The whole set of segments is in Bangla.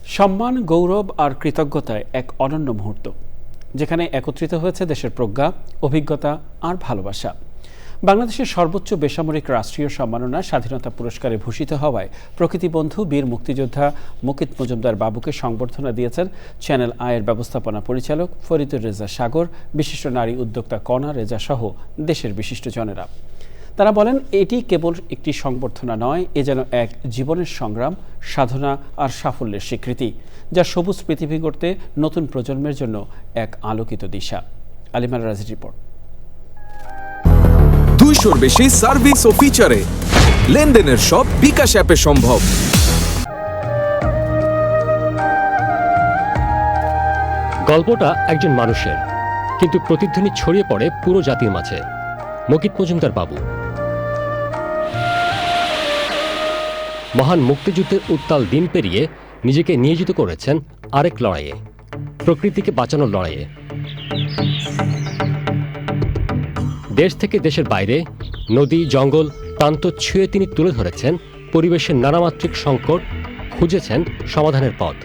সম্মান, গৌরব আর কৃতজ্ঞতায় এক অনন্য মুহূর্ত, যেখানে একত্রিত হয়েছে দেশের প্রজ্ঞা, অভিজ্ঞতা আর ভালোবাসা। বাংলাদেশের সর্বোচ্চ বেসামরিক রাষ্ট্রীয় সম্মাননা স্বাধীনতা পুরস্কারে ভূষিত হওয়ায় প্রকৃতিবন্ধু বীর মুক্তিযোদ্ধা মুকিত মজুমদার বাবুকে সংবর্ধনা দিয়েছেন চ্যানেল আয়ের ব্যবস্থাপনা পরিচালক ফরিদুর রেজা সাগর, বিশিষ্ট নারী উদ্যোক্তা কণা রেজা সহ দেশের বিশিষ্টজনেরা। তারা বলেন, এটি কেবল একটি সংবর্ধনা নয়, এ যেন এক জীবনের সংগ্রাম, সাধনা আর সাফল্যের স্বীকৃতি, যা সবুজ পৃথিবী গড়তে নতুন প্রজন্মের জন্য এক আলোকিত দিশা। আলিমার রাজির রিপোর্ট। 200-র বেশি সার্ভিস ও ফিচারে লেনদেনের সব বিকাশ অ্যাপে সম্ভব। গল্পটা একজন মানুষের, কিন্তু প্রতিধ্বনি ছড়িয়ে পড়ে পুরো জাতির মাঝে। মুকিত মজুমদার বাবু মহান মুক্তিযুদ্ধের উত্তাল দিন পেরিয়ে নিজেকে নিয়োজিত করেছেন আরেক লড়াইয়ে, প্রকৃতিকে বাঁচানোর লড়াইয়ে। দেশ থেকে দেশের বাইরে নদী, জঙ্গল, প্রান্ত ছুঁয়ে তিনি তুলে ধরেছেন পরিবেশের নানামাত্রিক সংকট, খুঁজেছেন সমাধানের পথ।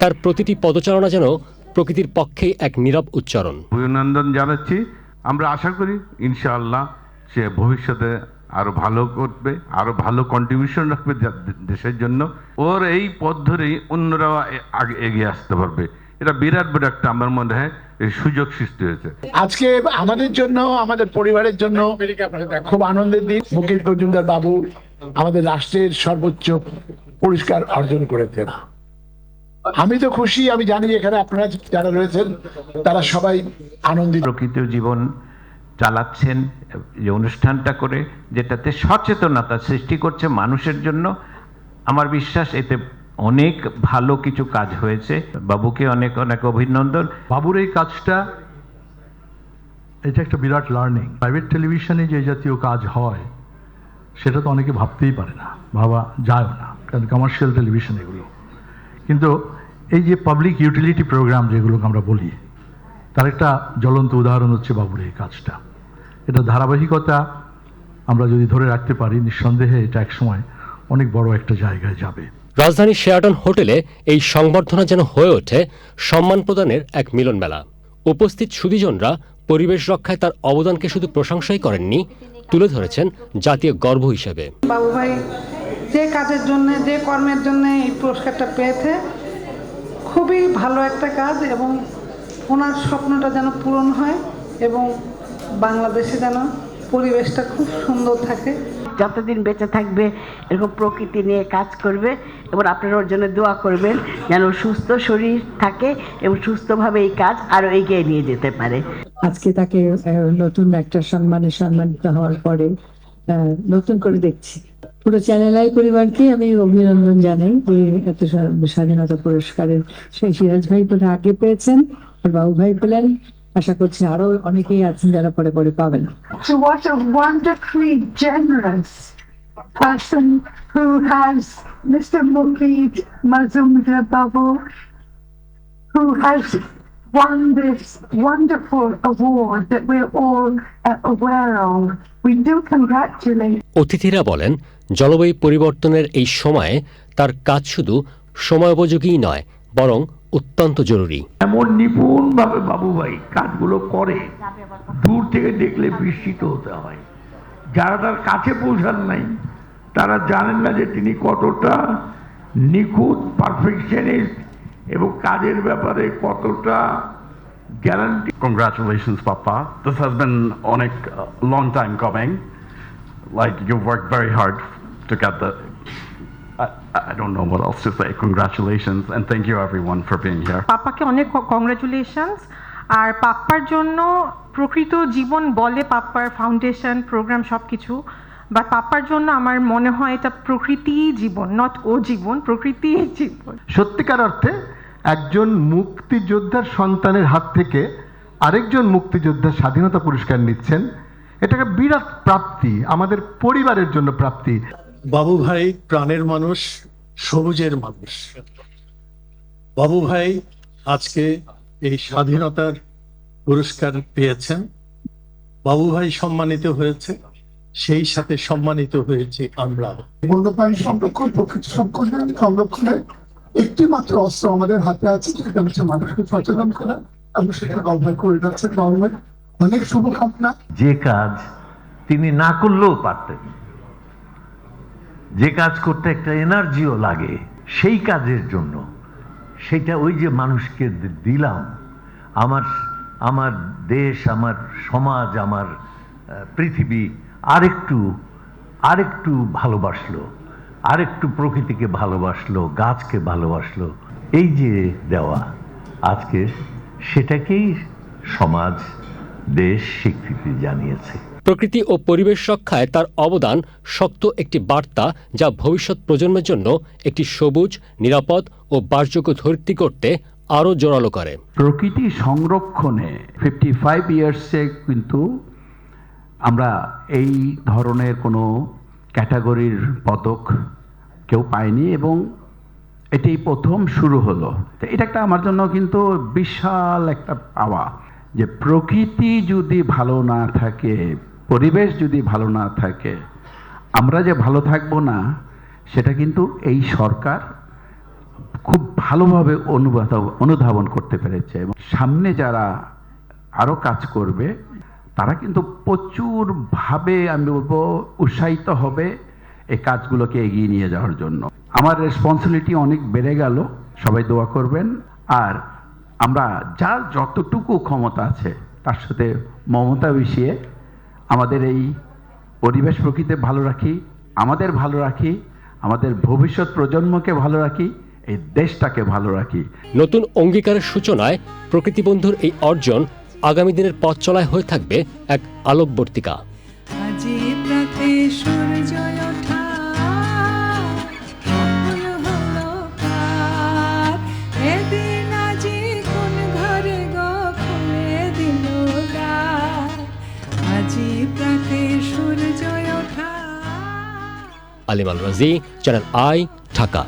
তার প্রতিটি পদচারণা যেন প্রকৃতির পক্ষেই এক নীরব উচ্চারণ। অভিনন্দন জানাচ্ছি। আমরা আশা করি ইনশাআল্লাহ সে ভবিষ্যতে আরো ভালো করবে, আরো ভালো কন্ট্রিবিউশন রাখবে দেশের জন্য। ওর এই পথ ধরেই অন্যরাও আগে এগিয়ে আসতে পারবে। এটা বিরাট বড় একটা আমার মনে হয় সুযোগ সৃষ্টি হয়েছে। আজকে আমাদের জন্য, আমাদের পরিবারের জন্য খুব আনন্দের দিন। মুকিত মজুমদার বাবু আমাদের রাষ্ট্রের সর্বোচ্চ পুরস্কার অর্জন করেছেন। আমি তো খুশি, আমি জানি এখানে আপনারা যারা রয়েছেন তারা সবাই আনন্দিত। প্রকৃত জীবন চালাচ্ছেন যে অনুষ্ঠানটা করে, যেটাতে সচেতনতা সৃষ্টি করছে মানুষের জন্য। আমার বিশ্বাস এতে অনেক ভালো কিছু কাজ হয়েছে। বাবুকে অনেক অনেক অভিনন্দন। বাবুর এই কাজটা, এটা একটা বিরাট লার্নিং। প্রাইভেট টেলিভিশনে যে জাতীয় কাজ হয় সেটা তো অনেকে ভাবতেই পারে না, ভাবা যায়ও না, কারণ কমার্শিয়াল টেলিভিশন এগুলো। কিন্তু এই যে পাবলিক ইউটিলিটি প্রোগ্রাম যেগুলোকে আমরা বলি, তার একটা জ্বলন্ত উদাহরণ হচ্ছে বাবুর এই কাজটা। এটা ধারাবাহিকতা আমরা যদি ধরে রাখতে পারি, নিঃসন্দেহে এটা একসময় অনেক বড় একটা জায়গায় যাবে। রাজধানীর শেরাটন হোটেলে এই সংবর্ধনা যেন হয়ে ওঠে সম্মান প্রদানের এক মিলন মেলা। উপস্থিত সুধীজনরা পরিবেশ রক্ষায় তার অবদানকে শুধু প্রশংসাই করেননি, তুলে ধরেছেন জাতীয় গর্ব হিসেবে। বাবু ভাই যে কাজের জন্য, যে কর্মের জন্য এই পুরস্কারটা পেয়েছে, খুবই ভালো একটা কাজ, এবং ওনার স্বপ্নটা যেন পূরণ হয় এবং বাংলাদেশে যেন পরিবেশটা খুব সুন্দর থাকে। যতদিন বেঁচে থাকবে এরকম প্রকৃতি নিয়ে কাজ করবে, এবং আপনারা ওর জন্য দোয়া করবেন যেন সুস্থ শরীর থাকে এবং সুস্থভাবে এই কাজ আরো এগিয়ে নিয়ে যেতে পারে। আজকে তাকে নতুন একটা সম্মানিত হওয়ার পরে নতুন করে দেখছি। পুরো চ্যানেল আই পরিবারকে আমি অভিনন্দন জানাই যে এত স্বাধীনতা পুরস্কারের সেই সিরাজ ভাই পরে আগে পেয়েছেন, আর বাবু ভাই পেলেন। আশা করছি আরো অনেকেই আছেন যারা পরে পরে পাবেন। So what a wonderfully generous person who has Mr. Mukeet Mojumdar Babu, who has won this wonderful award that we're all aware of. We do congratulate. অতিথিরা বলেন, জলবায়ু পরিবর্তনের এই সময়ে তার কাজ শুধু সময়োপযোগী নয়, বরং অত্যন্ত জরুরি। এমন নিপুণভাবে বাবুভাই কাজগুলো করে, দূর থেকে দেখলে বিস্মিত হতে হয়। যারা তার কাছে পৌঁছান নাই তারা জানেন না যে তিনি কতটা নিখুঁত, পারফেকশনিস্ট এবং কাজের ব্যাপারে কতটা guarantee. Congratulations, Papa. This has been a long time coming. Like, you've worked very hard to get the... I don't know what else to say. Congratulations, and thank you everyone for being here. পাপাকে অনেক কংগ্রাচুলেশনস। আর পাপ্পার জন্য প্রকৃত জীবন বলে পাপ্পার ফাউন্ডেশন প্রোগ্রাম সবকিছু, বাট পাপ্পার জন্য আমার মনে হয় এটা প্রকৃতি জীবন, নট ও জীবন, প্রকৃতি জীবন। সত্যিকার অর্থে একজন মুক্তিযোদ্ধার সন্তানের হাত থেকে আরেকজন মুক্তিযোদ্ধার স্বাধীনতা পুরস্কার নিচ্ছেন, এটাকে বিরাট প্রাপ্তি, আমাদের পরিবারের জন্য প্রাপ্তি। বাবু ভাই প্রাণের মানুষ, সবুজের মানুষ। বাবু ভাই আজকে এই স্বাধীনতার পুরস্কার পেয়েছেন। বাবু ভাই সম্মানিত হয়েছে, সেই সাথে সম্মানিত হয়েছে আমরা। বন্যপ্রাণী সংরক্ষণ, প্রকৃতি সংরক্ষণে একটি মাত্র অস্ত্র আমাদের হাতে আছে, সেটা হচ্ছে মানুষকে সচেতন করা। আমরা সেটা গভর্নমেন্ট করে যাচ্ছে। গভর্নমেন্ট অনেক শুভকামনা। যে কাজ তিনি না করলেও পারতেন, যে কাজ করতে একটা এনার্জিও লাগে, সেই কাজের জন্য সেটা ওই যে মানুষকে দিলাম, আমার দেশ, আমার সমাজ, আমার পৃথিবী আরেকটু ভালোবাসলো, আরেকটু প্রকৃতিকে ভালোবাসলো, গাছকে ভালোবাসলো। এই যে দেওয়া আজকে সেটাকেই সমাজ, দেশ স্বীকৃতি জানিয়েছে। প্রকৃতি ও পরিবেশ রক্ষায় তার অবদান শক্ত একটি বার্তা, যা ভবিষ্যৎ প্রজন্মের জন্য একটি সবুজ, নিরাপদ ও বাসযোগ্য ধরিত্রী করতে আরও জোরালো করে। প্রকৃতি সংরক্ষণে 55 ইয়ার্সে কিন্তু আমরা এই ধরনের কোনো ক্যাটাগরির পদক কেউ পায়নি, এবং এটাই প্রথম শুরু হলো। তো এটা একটা আমার জন্য কিন্তু বিশাল একটা পাওয়া, যে প্রকৃতি যদি ভালো না থাকে, পরিবেশ যদি ভালো না থাকে, আমরা যে ভালো থাকবো না, সেটা কিন্তু এই সরকার খুব ভালোভাবে অনুধাবন করতে পেরেছে। এবং সামনে যারা আরও কাজ করবে, তারা কিন্তু প্রচুরভাবে, আমি বলবো, উৎসাহিত হবে এই কাজগুলোকে এগিয়ে নিয়ে যাওয়ার জন্য। আমার রেসপন্সিবিলিটি অনেক বেড়ে গেল। সবাই দোয়া করবেন। আর আমরা যার যতটুকু ক্ষমতা আছে তার সাথে মমতা মিশিয়ে আমাদের এই পরিবেশ প্রকৃতি ভালো রাখি, আমাদের ভালো রাখি, আমাদের ভবিষ্যৎ প্রজন্মকে ভালো রাখি, এই দেশটাকে ভালো রাখি। নতুন অঙ্গীকারের সূচনায় প্রকৃতি বন্ধুর এই অর্জন আগামী দিনের পথ চলায় হয়ে থাকবে এক আলোকবর্তিকা। আলিম আল রাজি, চ্যানেল আই, ঢাকা।